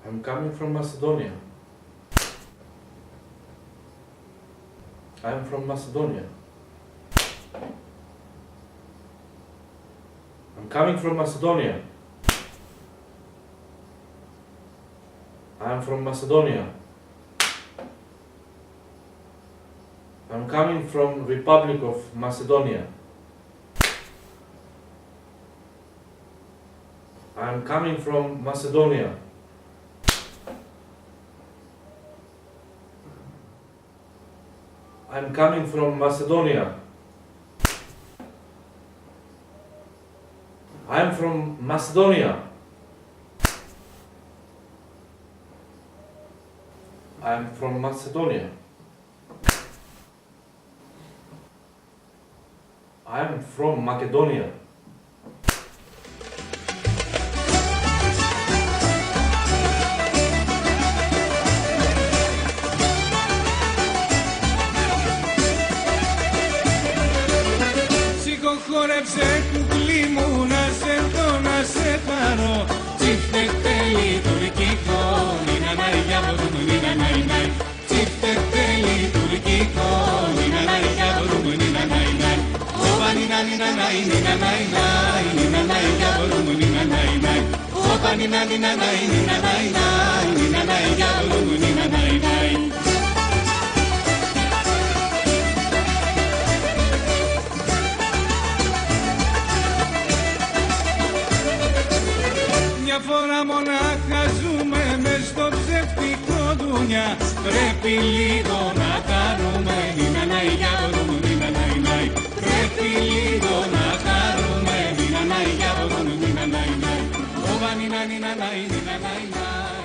I'm coming from Macedonia. I'm from Macedonia. I'm coming from Macedonia. I'm from Macedonia. I'm coming from Republic of Macedonia. I'm coming from Macedonia. I'm coming from Macedonia. I'm from Macedonia. I'm from Macedonia. I'm from Macedonia. Χόρεψε κουκλί μου να σε δω, να σε πάρω. Τσίφτε τέλει τουρκικό, νίνα νάι για μπορούμε, νίνα νάι νάι. Τσίφτε τέλει τουρκικό, νίνα νάι για μπορούμε, νίνα νάι νάι. Όπα νίνα νίνα νάι, νίνα νάι νάι, νίνα νάι για μπορούμε, νίνα νάι νάι. Όπα νίνα νίνα νάι, νίνα νάι νάι, νίνα νάι για μπορούμε, νίνα νάι νάι. Μια φορά μονάχα ζούμε μες στο ψευτικό δουνιά. Πρέπει λίγο να χαρούμε, νίνα νάι για μπορούμε, νίνα νάι νάι. Πρέπει λίγο να χαρούμε, νίνα νάι για μπορούμε, νίνα νάι νάι. Όπα νίνα νίνα νάι, νίνα νάι νάι.